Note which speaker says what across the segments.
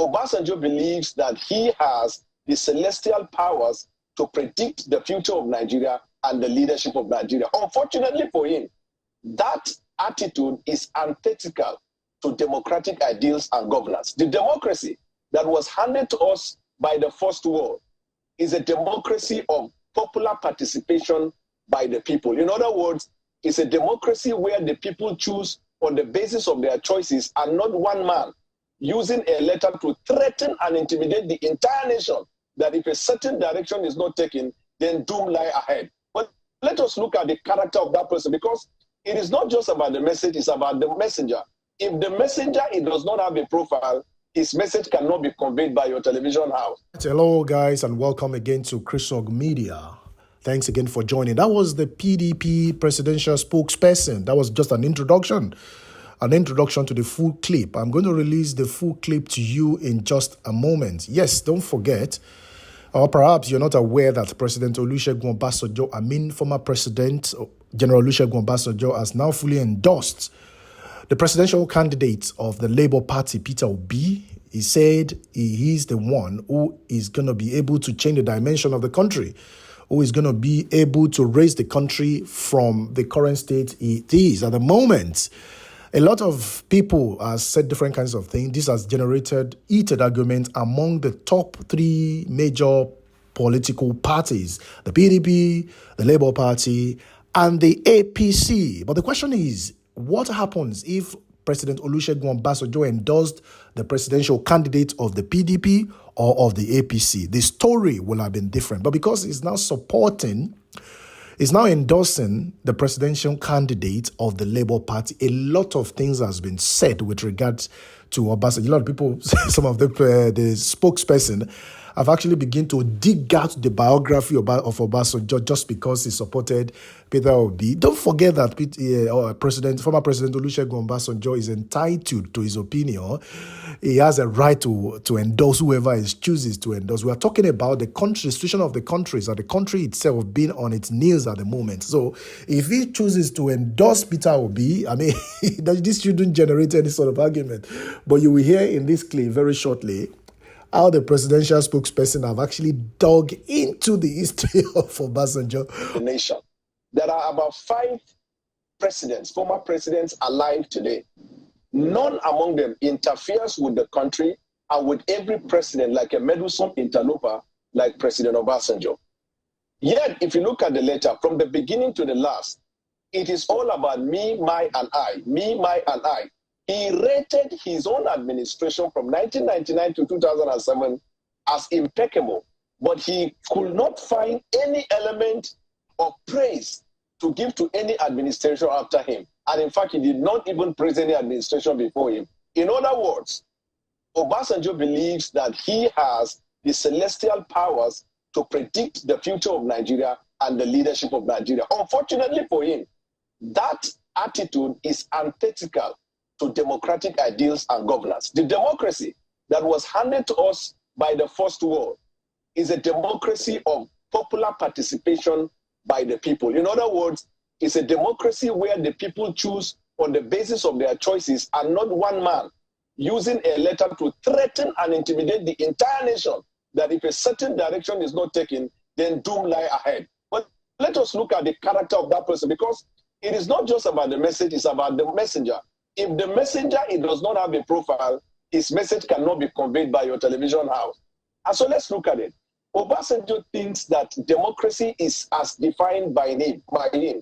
Speaker 1: Obasanjo believes that he has the celestial powers to predict the future of Nigeria and the leadership of Nigeria. Unfortunately for him, that attitude is antithetical to democratic ideals and governance. The democracy that was handed to us by the First World is a democracy of popular participation by the people. In other words, it's a democracy where the people choose on the basis of their choices and not one man using a letter to threaten and intimidate the entire nation that if a certain direction is not taken, then doom lie ahead. But let us look at the character of that person, because it is not just about the message, it's about the messenger. If the messenger, it does not have a profile, his message cannot be conveyed by your television house.
Speaker 2: Hello, guys, and welcome again to Chrisog Media. Thanks again for joining. That was the PDP presidential spokesperson. That was just an introduction to the full clip. I'm going to release the full clip to you in just a moment. Yes, don't forget, or perhaps you're not aware that President Olusegun Obasanjo, former President General Olusegun Obasanjo, has now fully endorsed the presidential candidate of the Labour Party, Peter Obi. He said he is the one who is going to be able to change the dimension of the country, who is going to be able to raise the country from the current state it is at the moment. A lot of people have said different kinds of things. This has generated heated argument among the top three major political parties, the PDP, the Labour Party, and the APC. But the question is, what happens if President Olusegun Obasanjo endorsed the presidential candidate of the PDP or of the APC? The story will have been different. But because he's now endorsing the presidential candidate of the Labour Party, a lot of things has been said with regards to Obasanjo. A lot of people, some of the spokesperson, have actually begun to dig out the biography of Obasanjo just because he supported Peter Obi. Don't forget that former President Olusegun Obasanjo is entitled to his opinion. He has a right to endorse whoever he chooses to endorse. We are talking about the country, situation of the countries, and the country itself being on its knees at the moment. So if he chooses to endorse Peter Obi, this shouldn't generate any sort of argument. But you will hear in this clip very shortly how the presidential spokesperson have actually dug into the history of Obasanjo.
Speaker 1: The nation. There are about 5 presidents, former presidents alive today. None among them interferes with the country and with every president like a meddlesome interloper like President Obasanjo. Yet, if you look at the letter, from the beginning to the last, it is all about me, my, and I. Me, my, and I. He rated his own administration from 1999 to 2007 as impeccable, but he could not find any element of praise to give to any administration after him. And in fact, he did not even praise any administration before him. In other words, Obasanjo believes that he has the celestial powers to predict the future of Nigeria and the leadership of Nigeria. Unfortunately for him, that attitude is antithetical to democratic ideals and governance. The democracy that was handed to us by the First World is a democracy of popular participation by the people. In other words, it's a democracy where the people choose on the basis of their choices and not one man using a letter to threaten and intimidate the entire nation that if a certain direction is not taken, then doom lie ahead. But let us look at the character of that person, because it is not just about the message, it's about the messenger. If the messenger, it does not have a profile, his message cannot be conveyed by your television house. And so let's look at it. Obasanjo thinks that democracy is as defined by him.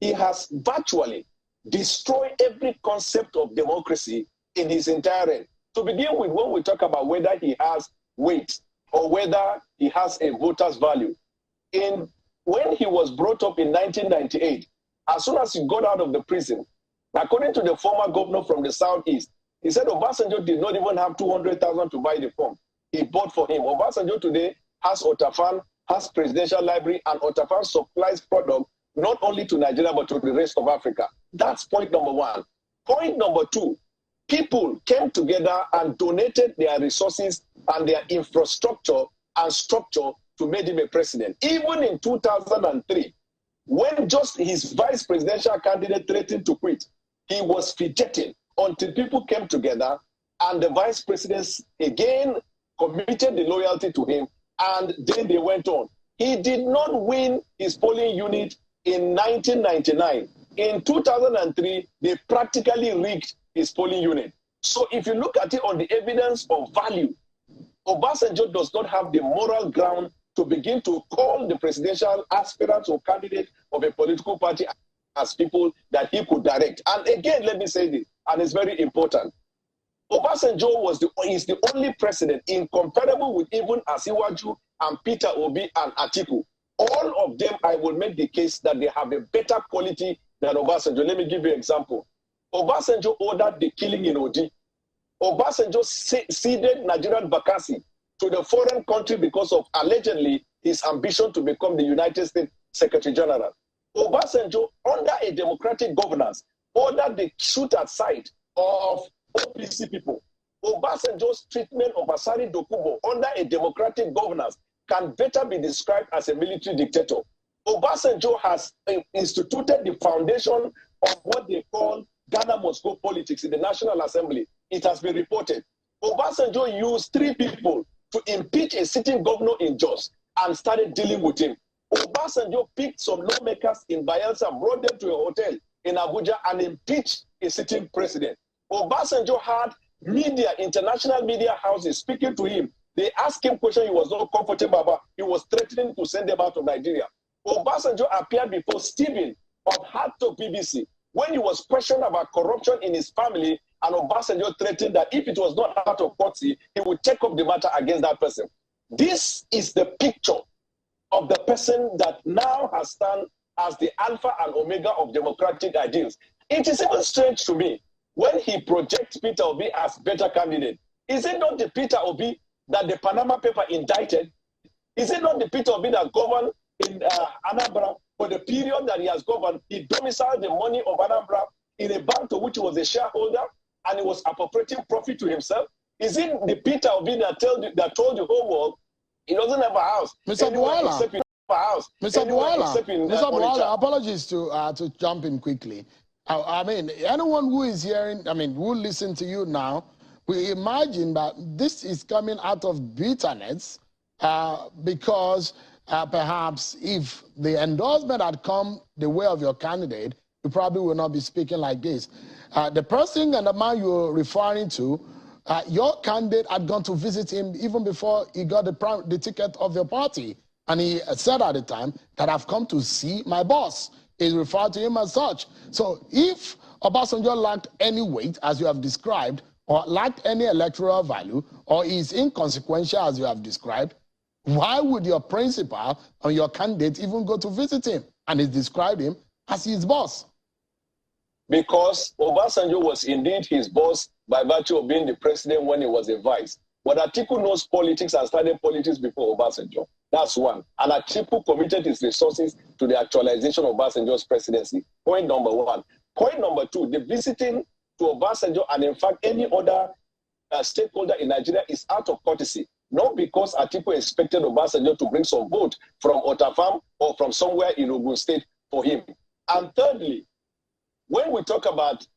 Speaker 1: He has virtually destroyed every concept of democracy in his entire reign. To begin with, when we talk about whether he has weight or whether he has a voter's value, when he was brought up in 1998, as soon as he got out of the prison, according to the former governor from the southeast, he said Obasanjo did not even have 200,000 to buy the form. He bought for him. Obasanjo today has Otafan, has Presidential Library, and Otafan supplies product not only to Nigeria but to the rest of Africa. That's point number 1. Point number 2, people came together and donated their resources and their infrastructure and structure to make him a president. Even in 2003, when just his vice presidential candidate threatened to quit, he was fidgeting until people came together and the vice presidents again committed the loyalty to him, and then they went on. He did not win his polling unit in 1999. In 2003, they practically rigged his polling unit. So if you look at it on the evidence of value, Obasanjo does not have the moral ground to begin to call the presidential aspirants or candidates of a political party as people that he could direct. And again, let me say this, and it's very important. Obasanjo is the only president incomparable with even Asiwaju and Peter Obi and Atiku. All of them, I will make the case that they have a better quality than Obasanjo. Let me give you an example. Obasanjo ordered the killing in Odi. Obasanjo ceded Nigerian Bakassi to the foreign country because of allegedly his ambition to become the United States Secretary General. Obasanjo, under a democratic governance, ordered the shoot at sight of APC people. Obasanjo's treatment of Asari Dokubo under a democratic governance can better be described as a military dictator. Obasanjo has instituted the foundation of what they call Ghana must go politics in the National Assembly. It has been reported. Obasanjo used 3 people to impeach a sitting governor in Jos and started dealing with him. Obasanjo picked some lawmakers in Bayelsa, brought them to a hotel in Abuja and impeached a sitting president. Obasanjo had media, international media houses speaking to him. They asked him questions he was not comfortable about. He was threatening to send them out of Nigeria. Obasanjo appeared before Stephen of Hard Talk BBC when he was questioned about corruption in his family, and Obasanjo threatened that if it was not out of courtesy, he would take up the matter against that person. This is the picture of the person that now has stand as the alpha and omega of democratic ideals. It is even strange to me when he projects Peter Obi as better candidate. Is it not the Peter Obi that the Panama paper indicted? Is it not the Peter Obi that governed in Anambra for the period that he has governed? He domiciled the money of Anambra in a bank to which he was a shareholder, and he was appropriating profit to himself. Is it the Peter Obi that told the whole world he doesn't have a house?
Speaker 3: Mr. Buala, apologies to jump in quickly. I mean, anyone who is hearing, who listen to you now, we imagine that this is coming out of bitterness because perhaps if the endorsement had come the way of your candidate, you probably will not be speaking like this. The person and the man you're referring to, your candidate had gone to visit him even before he got the ticket of your party. And he said at the time that I've come to see my boss. He referred to him as such. So if Obasanjo lacked any weight, as you have described, or lacked any electoral value, or is inconsequential, as you have described, why would your principal or your candidate even go to visit him? And he described him as his boss.
Speaker 1: Because Obasanjo was indeed his boss by virtue of being the president when he was a vice. But Atiku knows politics and started politics before Obasanjo. That's one. And Atiku committed his resources to the actualization of Obasanjo's presidency. Point number 1. Point number 2, the visiting to Obasanjo and in fact any other stakeholder in Nigeria is out of courtesy. Not because Atiku expected Obasanjo to bring some vote from Otafam or from somewhere in Ogun State for him. And thirdly, when we talk about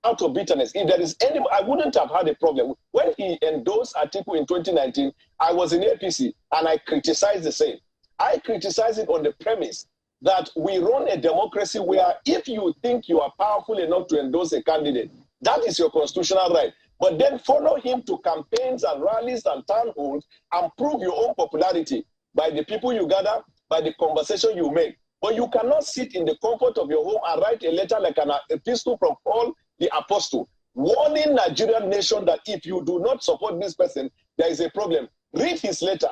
Speaker 1: out of bitterness, if there is any, I wouldn't have had a problem. When he endorsed Atiku in 2019, I was in APC and I criticized the same. I criticized it on the premise that we run a democracy where if you think you are powerful enough to endorse a candidate, that is your constitutional right. But then follow him to campaigns and rallies and town halls and prove your own popularity by the people you gather, by the conversation you make. But you cannot sit in the comfort of your home and write a letter like an epistle from Paul the Apostle, warning Nigerian nation that if you do not support this person, there is a problem. Read his letter.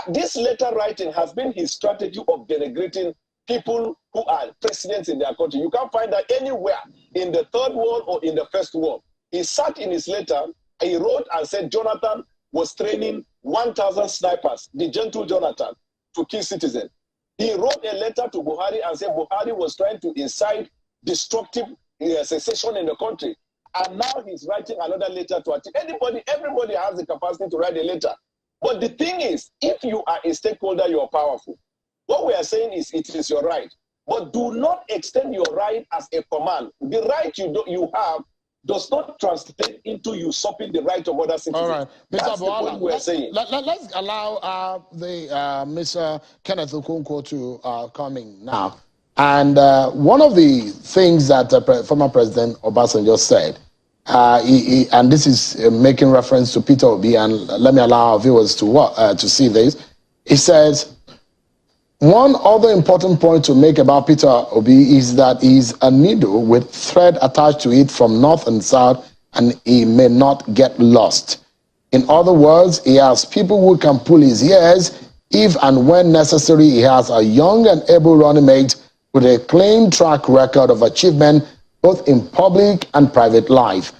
Speaker 1: This letter writing has been his strategy of denigrating people who are presidents in their country. You can't find that anywhere in the third world or in the first world. He sat in his letter, he wrote and said Jonathan was training 1,000 snipers, the gentle Jonathan, to kill citizens. He wrote a letter to Buhari and said Buhari was trying to incite destructive secession in the country. And now he's writing another letter to Atiku. Everybody has the capacity to write a letter. But the thing is, if you are a stakeholder, you are powerful. What we are saying is it is your right. But do not extend your right as a command. The right you have, does not translate into usurping the right of other citizens.
Speaker 3: All right, Mr.
Speaker 1: That's the point we're saying.
Speaker 3: Let's allow Mr. Kenneth Okonkwo to come in now. And one of the things that former President Obasanjo said, and this is making reference to Peter Obi, and let me allow our viewers to see this. He says, one other important point to make about Peter Obi is that he's a needle with thread attached to it from north and south, and he may not get lost. In other words, he has people who can pull his ears if and when necessary. He has a young and able running mate with a clean track record of achievement both in public and private life.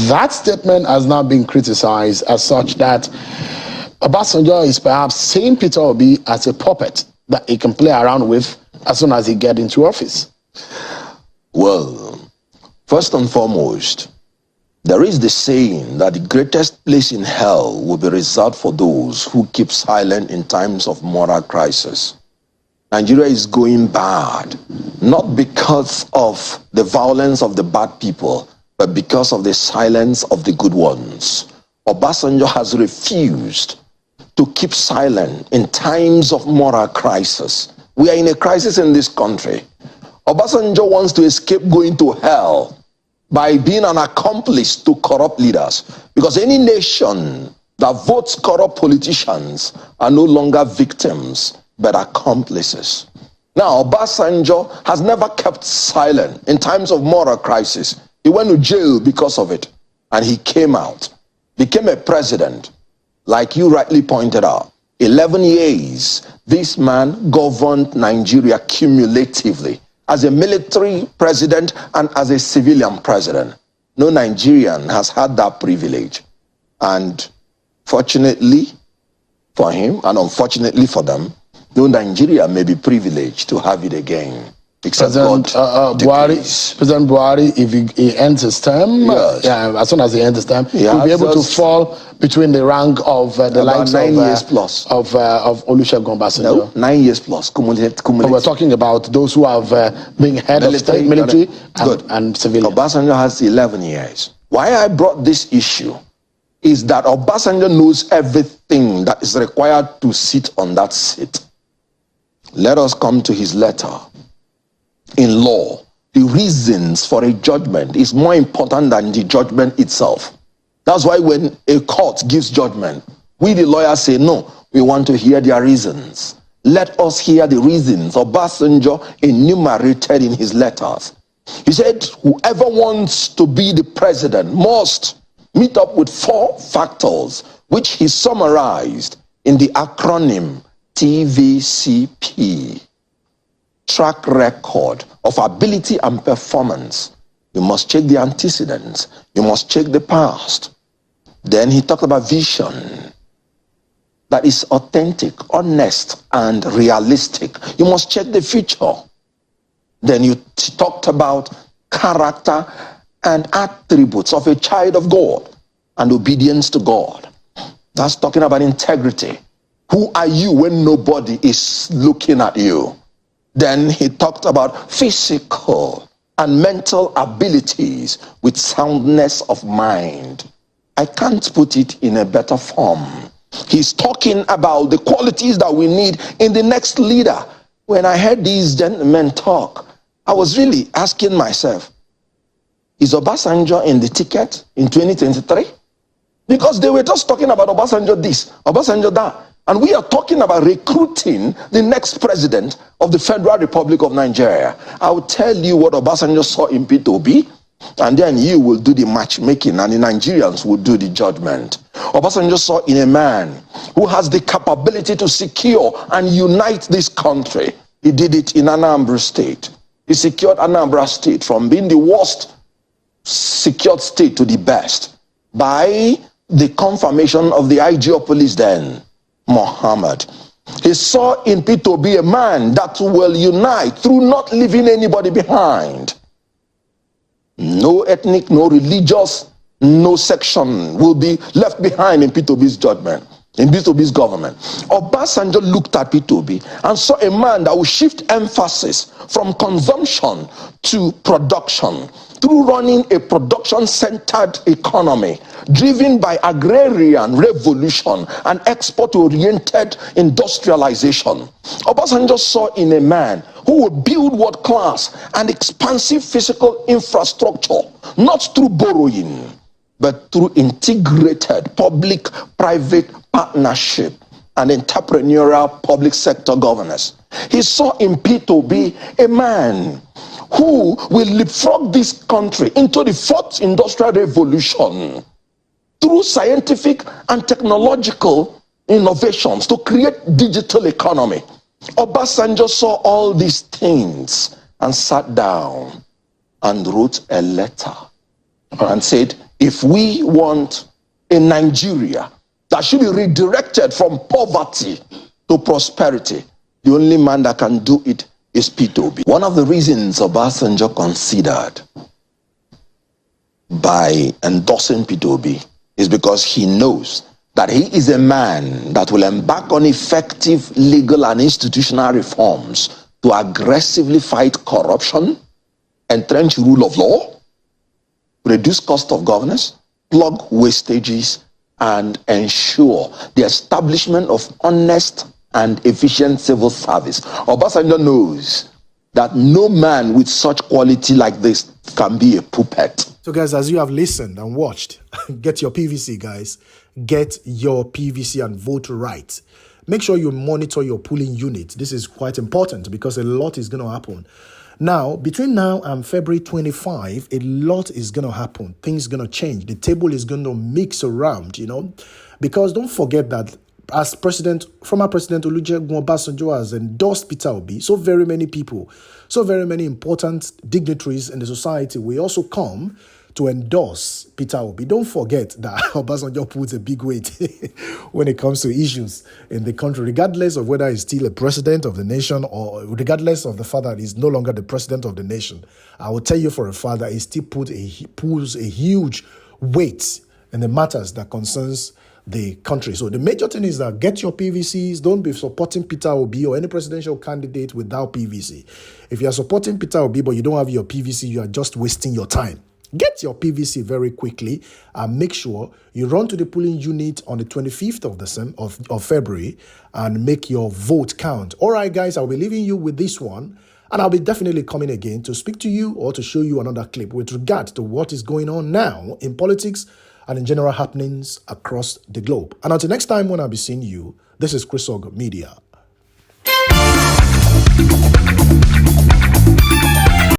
Speaker 3: That statement has now been criticized as such that Obasanjo is perhaps seeing Peter Obi as a puppet that he can play around with as soon as he gets into office.
Speaker 4: Well, first and foremost, there is the saying that the greatest place in hell will be reserved for those who keep silent in times of moral crisis. Nigeria is going bad, not because of the violence of the bad people, but because of the silence of the good ones. Obasanjo has refused to keep silent in times of moral crisis. We are in a crisis in this country. Obasanjo wants to escape going to hell by being an accomplice to corrupt leaders, because any nation that votes corrupt politicians are no longer victims but accomplices. Now, Obasanjo has never kept silent in times of moral crisis. He went to jail because of it, and he came out, became a president. Like you rightly pointed out, 11 years, this man governed Nigeria cumulatively as a military president and as a civilian president. No Nigerian has had that privilege. And fortunately for him, and unfortunately for them, no Nigeria may be privileged to have it again.
Speaker 3: President Buhari, if he ends his term,
Speaker 4: yes.
Speaker 3: As soon as he ends his term, he'll be able to fall between the rank of the likes
Speaker 4: 9 years plus
Speaker 3: of Olusegun Obasanjo.
Speaker 4: No, 9 years plus. Cumulative.
Speaker 3: But we're talking about those who have been head of state, military, and civilian.
Speaker 4: Obasanjo has 11 years. Why I brought this issue is that Obasanjo knows everything that is required to sit on that seat. Let us come to his letter. In law, the reasons for a judgment is more important than the judgment itself. That's why when a court gives judgment, we the lawyers say, no, we want to hear their reasons. Let us hear the reasons Obasanjo enumerated in his letters. He said, whoever wants to be the president must meet up with 4 factors, which he summarized in the acronym TVCP. Track record of ability and performance. You must check the antecedents. You must check the past. Then he talked about vision that is authentic, honest, and realistic. You must check the future. Then you talked about character and attributes of a child of God and obedience to God. That's talking about integrity. Who are you when nobody is looking at you? Then he talked about physical and mental abilities with soundness of mind. I can't put it in a better form. He's talking about the qualities that we need in the next leader. When I heard these gentlemen talk, I was really asking myself, is Obasanjo in the ticket in 2023? Because they were just talking about Obasanjo this, Obasanjo that. And we are talking about recruiting the next president of the Federal Republic of Nigeria. I will tell you what Obasanjo saw in Peter Obi, and then you will do the matchmaking, and the Nigerians will do the judgment. Obasanjo saw in a man who has the capability to secure and unite this country. He did it in Anambra State. He secured Anambra State from being the worst secured state to the best by the confirmation of the IG of police then, Muhammad. He saw in Peter Obi a man that will unite through not leaving anybody behind. No ethnic, no religious, no section will be left behind in Peter Obi's judgment. in Peter Obi's government. Obasanjo looked at Peter Obi and saw a man that would shift emphasis from consumption to production through running a production-centered economy driven by agrarian revolution and export-oriented industrialization. Obasanjo saw in a man who would build world-class and expansive physical infrastructure, not through borrowing, but through integrated public-private partnership and entrepreneurial public sector governance. He saw in Peter Obi a man who will leapfrog this country into the fourth industrial revolution through scientific and technological innovations to create digital economy. Obasanjo saw all these things and sat down and wrote a letter and said, if we want a Nigeria that should be redirected from poverty to prosperity, the only man that can do it is Peter Obi. One of the reasons Obasanjo considered by endorsing Peter Obi is because he knows that he is a man that will embark on effective legal and institutional reforms to aggressively fight corruption, entrench rule of law, reduce cost of governance, plug wastages, and ensure the establishment of honest and efficient civil service. Obasanjo knows that no man with such quality like this can be a puppet.
Speaker 2: So guys, as you have listened and watched, get your PVC, guys. Get your PVC and vote right. Make sure you monitor your polling unit. This is quite important because a lot is going to happen. Now, between now and February 25, a lot is going to happen. Things are going to change. The table is going to mix around, because don't forget that as former President Olusegun Obasanjo has endorsed Peter Obi, so very many people, so very many important dignitaries in the society will also come to endorse Peter Obi. Don't forget that Obasanjo puts a big weight when it comes to issues in the country, regardless of whether he's still a president of the nation or regardless of the fact that he's no longer the president of the nation. I will tell you for a fact that he still pulls a huge weight in the matters that concerns the country. So the major thing is that get your PVCs. Don't be supporting Peter Obi or any presidential candidate without PVC. If you are supporting Peter Obi but you don't have your PVC, you are just wasting your time. Get your PVC very quickly and make sure you run to the polling unit on the 25th of February and make your vote count. All right, guys, I'll be leaving you with this one, and I'll be definitely coming again to speak to you or to show you another clip with regard to what is going on now in politics and in general happenings across the globe. And until next time when I'll be seeing you, this is Chris Og Media.